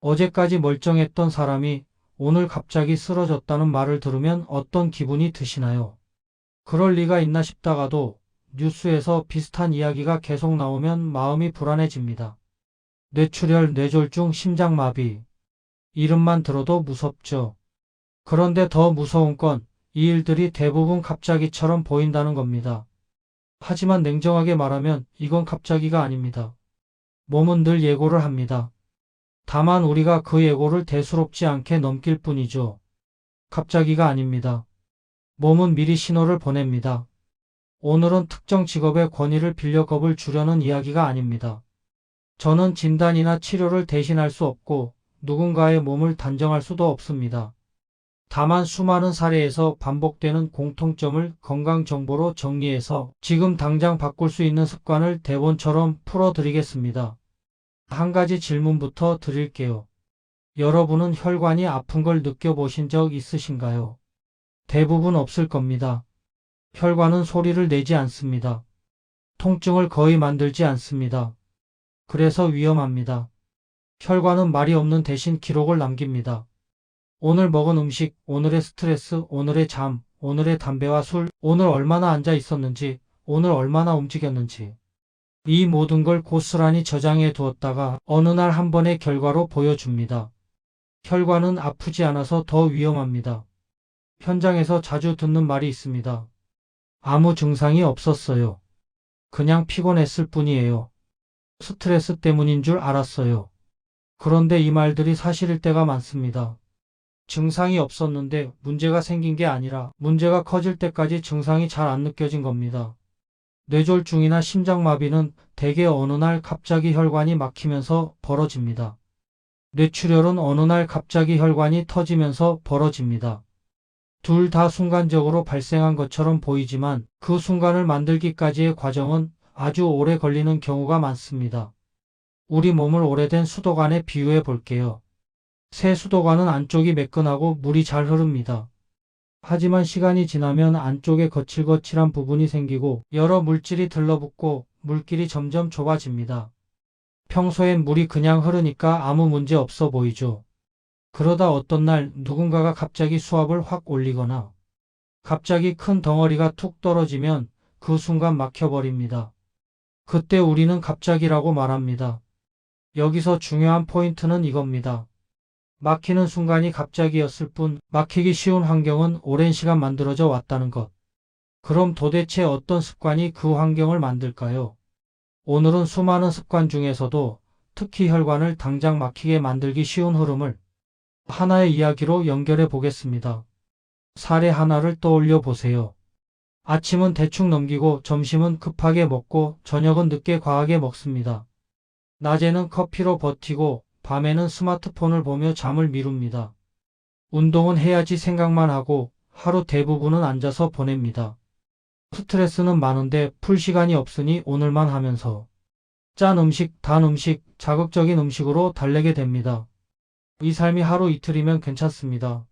어제까지 멀쩡했던 사람이 오늘 갑자기 쓰러졌다는 말을 들으면 어떤 기분이 드시나요? 그럴 리가 있나 싶다가도 뉴스에서 비슷한 이야기가 계속 나오면 마음이 불안해집니다. 뇌출혈, 뇌졸중, 심장마비. 이름만 들어도 무섭죠. 그런데 더 무서운 건 이 일들이 대부분 갑자기처럼 보인다는 겁니다. 하지만 냉정하게 말하면 이건 갑자기가 아닙니다. 몸은 늘 예고를 합니다. 다만 우리가 그 예고를 대수롭지 않게 넘길 뿐이죠. 갑자기가 아닙니다. 몸은 미리 신호를 보냅니다. 오늘은 특정 직업의 권위를 빌려 겁을 주려는 이야기가 아닙니다. 저는 진단이나 치료를 대신할 수 없고 누군가의 몸을 단정할 수도 없습니다. 다만 수많은 사례에서 반복되는 공통점을 건강정보로 정리해서 지금 당장 바꿀 수 있는 습관을 대본처럼 풀어드리겠습니다. 한 가지 질문부터 드릴게요. 여러분은 혈관이 아픈 걸 느껴보신 적 있으신가요? 대부분 없을 겁니다. 혈관은 소리를 내지 않습니다. 통증을 거의 만들지 않습니다. 그래서 위험합니다. 혈관은 말이 없는 대신 기록을 남깁니다. 오늘 먹은 음식, 오늘의 스트레스, 오늘의 잠, 오늘의 담배와 술, 오늘 얼마나 앉아 있었는지, 오늘 얼마나 움직였는지. 이 모든 걸 고스란히 저장해 두었다가 어느 날 한 번의 결과로 보여줍니다. 혈관은 아프지 않아서 더 위험합니다. 현장에서 자주 듣는 말이 있습니다. 아무 증상이 없었어요. 그냥 피곤했을 뿐이에요. 스트레스 때문인 줄 알았어요. 그런데 이 말들이 사실일 때가 많습니다. 증상이 없었는데 문제가 생긴 게 아니라 문제가 커질 때까지 증상이 잘 안 느껴진 겁니다. 뇌졸중이나 심장마비는 대개 어느 날 갑자기 혈관이 막히면서 벌어집니다. 뇌출혈은 어느 날 갑자기 혈관이 터지면서 벌어집니다. 둘 다 순간적으로 발생한 것처럼 보이지만 그 순간을 만들기까지의 과정은 아주 오래 걸리는 경우가 많습니다. 우리 몸을 오래된 수도관에 비유해 볼게요. 새 수도관은 안쪽이 매끈하고 물이 잘 흐릅니다. 하지만 시간이 지나면 안쪽에 거칠거칠한 부분이 생기고 여러 물질이 들러붙고 물길이 점점 좁아집니다. 평소엔 물이 그냥 흐르니까 아무 문제 없어 보이죠. 그러다 어떤 날 누군가가 갑자기 수압을 확 올리거나 갑자기 큰 덩어리가 툭 떨어지면 그 순간 막혀버립니다. 그때 우리는 갑자기라고 말합니다. 여기서 중요한 포인트는 이겁니다. 막히는 순간이 갑자기였을 뿐 막히기 쉬운 환경은 오랜 시간 만들어져 왔다는 것. 그럼 도대체 어떤 습관이 그 환경을 만들까요? 오늘은 수많은 습관 중에서도 특히 혈관을 당장 막히게 만들기 쉬운 흐름을 하나의 이야기로 연결해 보겠습니다. 사례 하나를 떠올려 보세요. 아침은 대충 넘기고 점심은 급하게 먹고 저녁은 늦게 과하게 먹습니다. 낮에는 커피로 버티고 밤에는 스마트폰을 보며 잠을 미룹니다. 운동은 해야지 생각만 하고 하루 대부분은 앉아서 보냅니다. 스트레스는 많은데 풀 시간이 없으니 오늘만 하면서 짠 음식, 단 음식, 자극적인 음식으로 달래게 됩니다. 이 삶이 하루 이틀이면 괜찮습니다.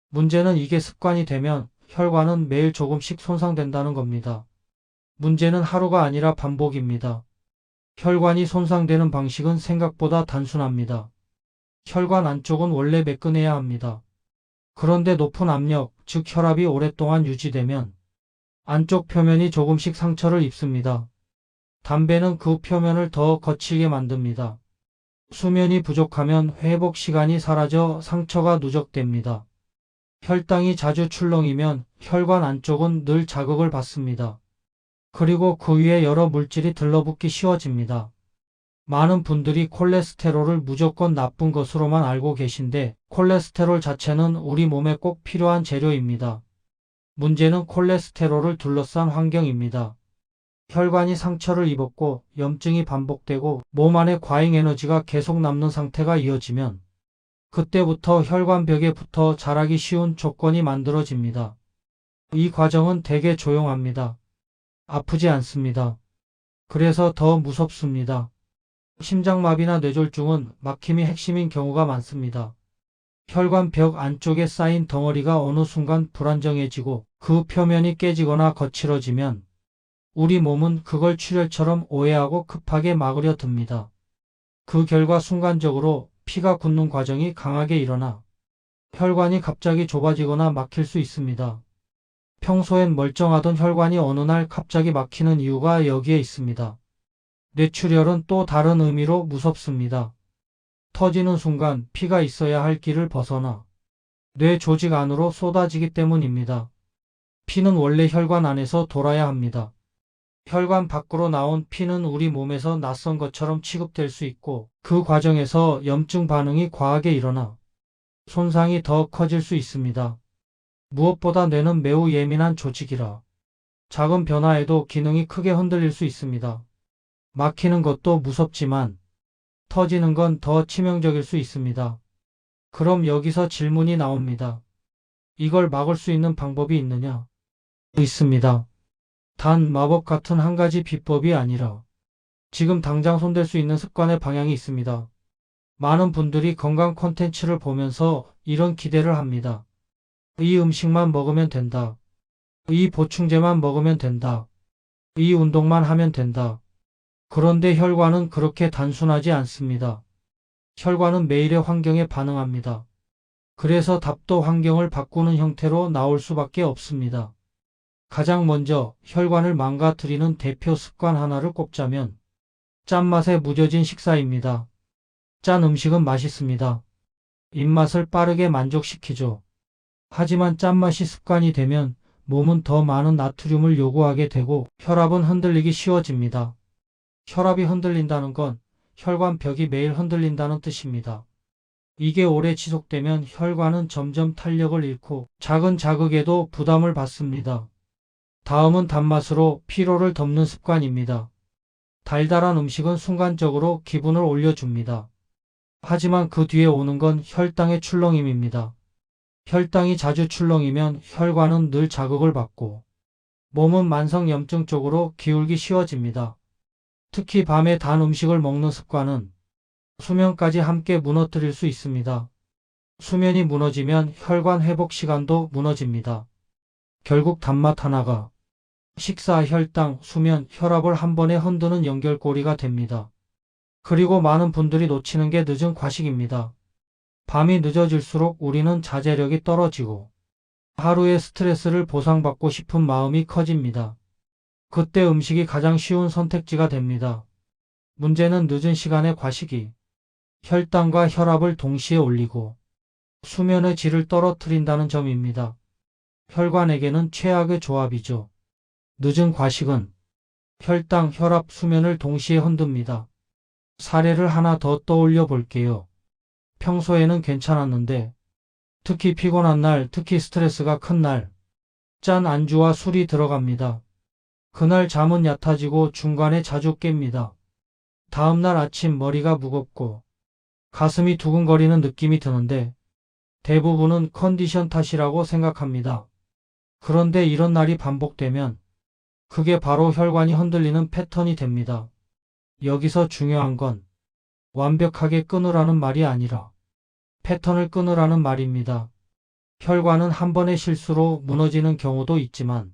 문제는 이게 습관이 되면 혈관은 매일 조금씩 손상된다는 겁니다. 문제는 하루가 아니라 반복입니다. 혈관이 손상되는 방식은 생각보다 단순합니다. 혈관 안쪽은 원래 매끈해야 합니다. 그런데 높은 압력, 즉 혈압이 오랫동안 유지되면 안쪽 표면이 조금씩 상처를 입습니다. 담배는 그 표면을 더 거칠게 만듭니다. 수면이 부족하면 회복 시간이 사라져 상처가 누적됩니다. 혈당이 자주 출렁이면 혈관 안쪽은 늘 자극을 받습니다. 그리고 그 위에 여러 물질이 들러붙기 쉬워집니다. 많은 분들이 콜레스테롤을 무조건 나쁜 것으로만 알고 계신데 콜레스테롤 자체는 우리 몸에 꼭 필요한 재료입니다. 문제는 콜레스테롤을 둘러싼 환경입니다. 혈관이 상처를 입었고 염증이 반복되고 몸 안에 과잉 에너지가 계속 남는 상태가 이어지면 그때부터 혈관벽에 붙어 자라기 쉬운 조건이 만들어집니다. 이 과정은 되게 조용합니다. 아프지 않습니다. 그래서 더 무섭습니다. 심장마비나 뇌졸중은 막힘이 핵심인 경우가 많습니다. 혈관벽 안쪽에 쌓인 덩어리가 어느 순간 불안정해지고 그 표면이 깨지거나 거칠어지면 우리 몸은 그걸 출혈처럼 오해하고 급하게 막으려 듭니다. 그 결과 순간적으로 피가 굳는 과정이 강하게 일어나 혈관이 갑자기 좁아지거나 막힐 수 있습니다. 평소엔 멀쩡하던 혈관이 어느 날 갑자기 막히는 이유가 여기에 있습니다. 뇌출혈은 또 다른 의미로 무섭습니다. 터지는 순간 피가 있어야 할 길을 벗어나 뇌 조직 안으로 쏟아지기 때문입니다. 피는 원래 혈관 안에서 돌아야 합니다. 혈관 밖으로 나온 피는 우리 몸에서 낯선 것처럼 취급될 수 있고 그 과정에서 염증 반응이 과하게 일어나 손상이 더 커질 수 있습니다. 무엇보다 뇌는 매우 예민한 조직이라 작은 변화에도 기능이 크게 흔들릴 수 있습니다. 막히는 것도 무섭지만 터지는 건 더 치명적일 수 있습니다. 그럼 여기서 질문이 나옵니다. 이걸 막을 수 있는 방법이 있느냐? 있습니다. 단 마법 같은 한 가지 비법이 아니라 지금 당장 손댈 수 있는 습관의 방향이 있습니다. 많은 분들이 건강 콘텐츠를 보면서 이런 기대를 합니다. 이 음식만 먹으면 된다. 이 보충제만 먹으면 된다. 이 운동만 하면 된다. 그런데 혈관은 그렇게 단순하지 않습니다. 혈관은 매일의 환경에 반응합니다. 그래서 답도 환경을 바꾸는 형태로 나올 수밖에 없습니다. 가장 먼저 혈관을 망가뜨리는 대표 습관 하나를 꼽자면 짠맛에 무뎌진 식사입니다. 짠 음식은 맛있습니다. 입맛을 빠르게 만족시키죠. 하지만 짠맛이 습관이 되면 몸은 더 많은 나트륨을 요구하게 되고 혈압은 흔들리기 쉬워집니다. 혈압이 흔들린다는 건 혈관 벽이 매일 흔들린다는 뜻입니다. 이게 오래 지속되면 혈관은 점점 탄력을 잃고 작은 자극에도 부담을 받습니다. 다음은 단맛으로 피로를 덮는 습관입니다. 달달한 음식은 순간적으로 기분을 올려줍니다. 하지만 그 뒤에 오는 건 혈당의 출렁임입니다. 혈당이 자주 출렁이면 혈관은 늘 자극을 받고 몸은 만성염증 쪽으로 기울기 쉬워집니다. 특히 밤에 단 음식을 먹는 습관은 수면까지 함께 무너뜨릴 수 있습니다. 수면이 무너지면 혈관 회복 시간도 무너집니다. 결국 단맛 하나가 식사, 혈당, 수면, 혈압을 한 번에 흔드는 연결고리가 됩니다. 그리고 많은 분들이 놓치는 게 늦은 과식입니다. 밤이 늦어질수록 우리는 자제력이 떨어지고 하루의 스트레스를 보상받고 싶은 마음이 커집니다. 그때 음식이 가장 쉬운 선택지가 됩니다. 문제는 늦은 시간의 과식이 혈당과 혈압을 동시에 올리고 수면의 질을 떨어뜨린다는 점입니다. 혈관에게는 최악의 조합이죠. 늦은 과식은 혈당, 혈압, 수면을 동시에 흔듭니다. 사례를 하나 더 떠올려 볼게요. 평소에는 괜찮았는데 특히 피곤한 날, 특히 스트레스가 큰 날, 짠 안주와 술이 들어갑니다. 그날 잠은 얕아지고 중간에 자주 깹니다. 다음날 아침 머리가 무겁고 가슴이 두근거리는 느낌이 드는데 대부분은 컨디션 탓이라고 생각합니다. 그런데 이런 날이 반복되면 그게 바로 혈관이 흔들리는 패턴이 됩니다. 여기서 중요한 건 완벽하게 끊으라는 말이 아니라 패턴을 끊으라는 말입니다. 혈관은 한 번의 실수로 무너지는 경우도 있지만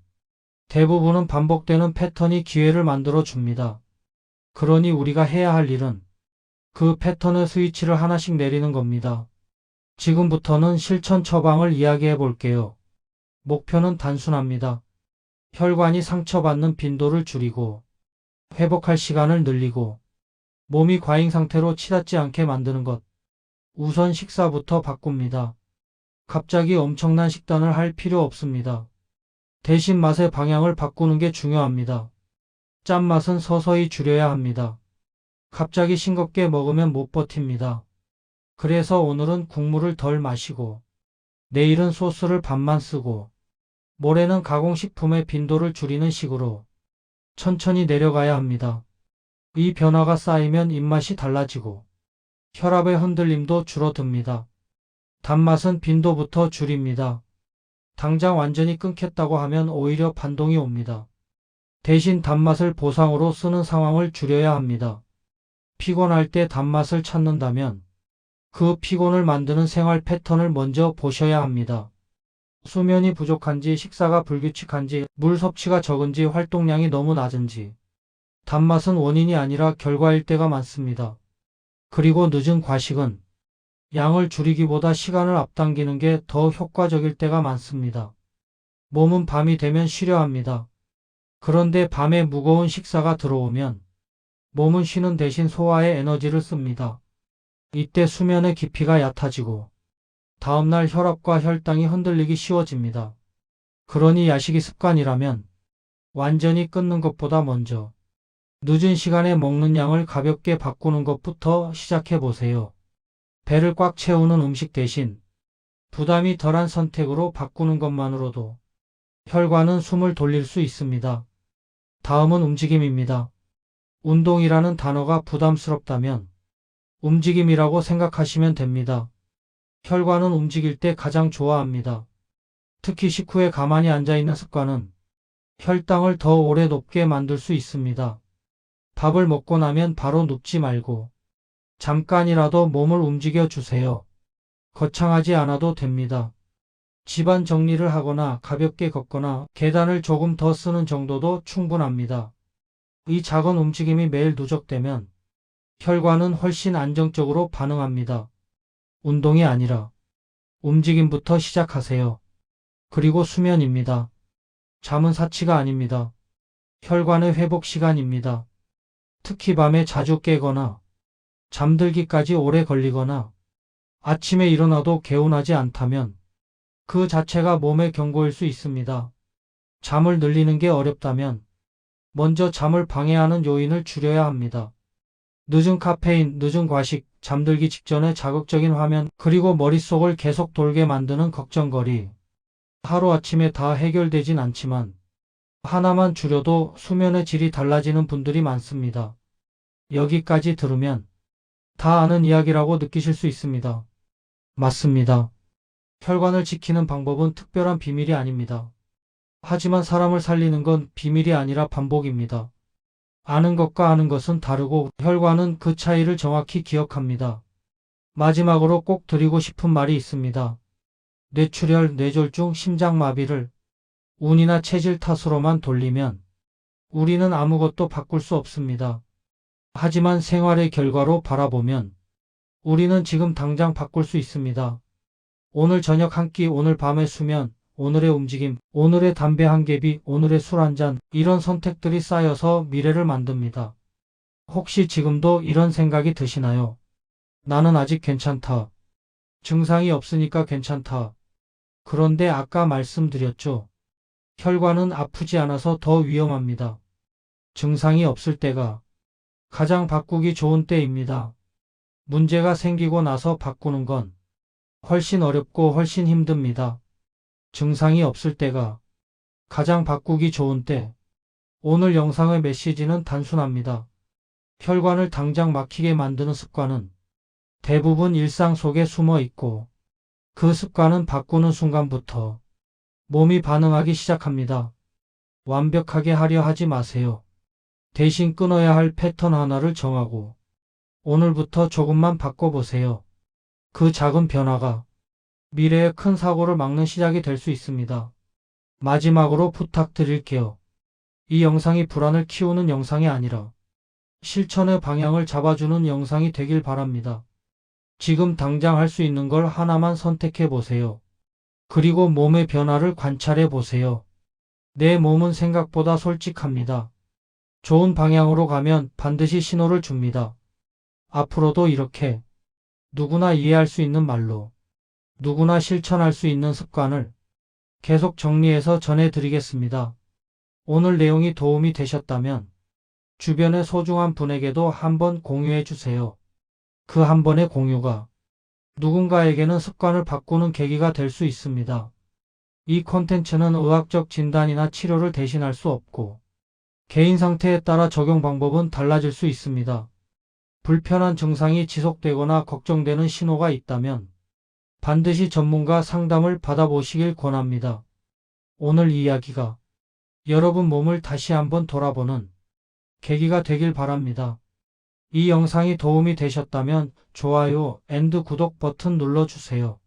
대부분은 반복되는 패턴이 기회를 만들어 줍니다. 그러니 우리가 해야 할 일은 그 패턴의 스위치를 하나씩 내리는 겁니다. 지금부터는 실천 처방을 이야기해 볼게요. 목표는 단순합니다. 혈관이 상처받는 빈도를 줄이고 회복할 시간을 늘리고 몸이 과잉 상태로 치닫지 않게 만드는 것. 우선 식사부터 바꿉니다. 갑자기 엄청난 식단을 할 필요 없습니다. 대신 맛의 방향을 바꾸는 게 중요합니다. 짠맛은 서서히 줄여야 합니다. 갑자기 싱겁게 먹으면 못 버팁니다. 그래서 오늘은 국물을 덜 마시고 내일은 소스를 반만 쓰고 모레는 가공식품의 빈도를 줄이는 식으로 천천히 내려가야 합니다. 이 변화가 쌓이면 입맛이 달라지고 혈압의 흔들림도 줄어듭니다. 단맛은 빈도부터 줄입니다. 당장 완전히 끊겠다고 하면 오히려 반동이 옵니다. 대신 단맛을 보상으로 쓰는 상황을 줄여야 합니다. 피곤할 때 단맛을 찾는다면 그 피곤을 만드는 생활 패턴을 먼저 보셔야 합니다. 수면이 부족한지, 식사가 불규칙한지, 물 섭취가 적은지, 활동량이 너무 낮은지. 단맛은 원인이 아니라 결과일 때가 많습니다. 그리고 늦은 과식은 양을 줄이기보다 시간을 앞당기는 게 더 효과적일 때가 많습니다. 몸은 밤이 되면 쉬려 합니다. 그런데 밤에 무거운 식사가 들어오면 몸은 쉬는 대신 소화에 에너지를 씁니다. 이때 수면의 깊이가 얕아지고 다음날 혈압과 혈당이 흔들리기 쉬워집니다. 그러니 야식이 습관이라면 완전히 끊는 것보다 먼저 늦은 시간에 먹는 양을 가볍게 바꾸는 것부터 시작해 보세요. 배를 꽉 채우는 음식 대신 부담이 덜한 선택으로 바꾸는 것만으로도 혈관은 숨을 돌릴 수 있습니다. 다음은 움직임입니다. 운동이라는 단어가 부담스럽다면 움직임이라고 생각하시면 됩니다. 혈관은 움직일 때 가장 좋아합니다. 특히 식후에 가만히 앉아있는 습관은 혈당을 더 오래 높게 만들 수 있습니다. 밥을 먹고 나면 바로 눕지 말고 잠깐이라도 몸을 움직여 주세요. 거창하지 않아도 됩니다. 집안 정리를 하거나 가볍게 걷거나 계단을 조금 더 쓰는 정도도 충분합니다. 이 작은 움직임이 매일 누적되면 혈관은 훨씬 안정적으로 반응합니다. 운동이 아니라 움직임부터 시작하세요. 그리고 수면입니다. 잠은 사치가 아닙니다. 혈관의 회복 시간입니다. 특히 밤에 자주 깨거나 잠들기까지 오래 걸리거나 아침에 일어나도 개운하지 않다면 그 자체가 몸의 경고일 수 있습니다. 잠을 늘리는 게 어렵다면 먼저 잠을 방해하는 요인을 줄여야 합니다. 늦은 카페인, 늦은 과식, 잠들기 직전에 자극적인 화면, 그리고 머릿속을 계속 돌게 만드는 걱정거리. 하루아침에 다 해결되진 않지만 하나만 줄여도 수면의 질이 달라지는 분들이 많습니다. 여기까지 들으면 다 아는 이야기라고 느끼실 수 있습니다. 맞습니다. 혈관을 지키는 방법은 특별한 비밀이 아닙니다. 하지만 사람을 살리는 건 비밀이 아니라 반복입니다. 아는 것과 아는 것은 다르고 혈관은 그 차이를 정확히 기억합니다. 마지막으로 꼭 드리고 싶은 말이 있습니다. 뇌출혈, 뇌졸중, 심장마비를 운이나 체질 탓으로만 돌리면 우리는 아무것도 바꿀 수 없습니다. 하지만 생활의 결과로 바라보면 우리는 지금 당장 바꿀 수 있습니다. 오늘 저녁 한 끼, 오늘 밤의 수면, 오늘의 움직임, 오늘의 담배 한 개비, 오늘의 술 한 잔, 이런 선택들이 쌓여서 미래를 만듭니다. 혹시 지금도 이런 생각이 드시나요? 나는 아직 괜찮다. 증상이 없으니까 괜찮다. 그런데 아까 말씀드렸죠. 혈관은 아프지 않아서 더 위험합니다. 증상이 없을 때가 가장 바꾸기 좋은 때입니다. 문제가 생기고 나서 바꾸는 건 훨씬 어렵고 훨씬 힘듭니다. 증상이 없을 때가 가장 바꾸기 좋은 때. 오늘 영상의 메시지는 단순합니다. 혈관을 당장 막히게 만드는 습관은 대부분 일상 속에 숨어 있고 그 습관은 바꾸는 순간부터 몸이 반응하기 시작합니다. 완벽하게 하려 하지 마세요. 대신 끊어야 할 패턴 하나를 정하고 오늘부터 조금만 바꿔보세요. 그 작은 변화가 미래의 큰 사고를 막는 시작이 될 수 있습니다. 마지막으로 부탁드릴게요. 이 영상이 불안을 키우는 영상이 아니라 실천의 방향을 잡아주는 영상이 되길 바랍니다. 지금 당장 할 수 있는 걸 하나만 선택해 보세요. 그리고 몸의 변화를 관찰해 보세요. 내 몸은 생각보다 솔직합니다. 좋은 방향으로 가면 반드시 신호를 줍니다. 앞으로도 이렇게 누구나 이해할 수 있는 말로 누구나 실천할 수 있는 습관을 계속 정리해서 전해드리겠습니다. 오늘 내용이 도움이 되셨다면 주변의 소중한 분에게도 한번 공유해 주세요. 그 한 번의 공유가 누군가에게는 습관을 바꾸는 계기가 될 수 있습니다. 이 콘텐츠는 의학적 진단이나 치료를 대신할 수 없고 개인 상태에 따라 적용 방법은 달라질 수 있습니다. 불편한 증상이 지속되거나 걱정되는 신호가 있다면 반드시 전문가 상담을 받아보시길 권합니다. 오늘 이야기가 여러분 몸을 다시 한번 돌아보는 계기가 되길 바랍니다. 이 영상이 도움이 되셨다면 좋아요, 구독 버튼 눌러주세요.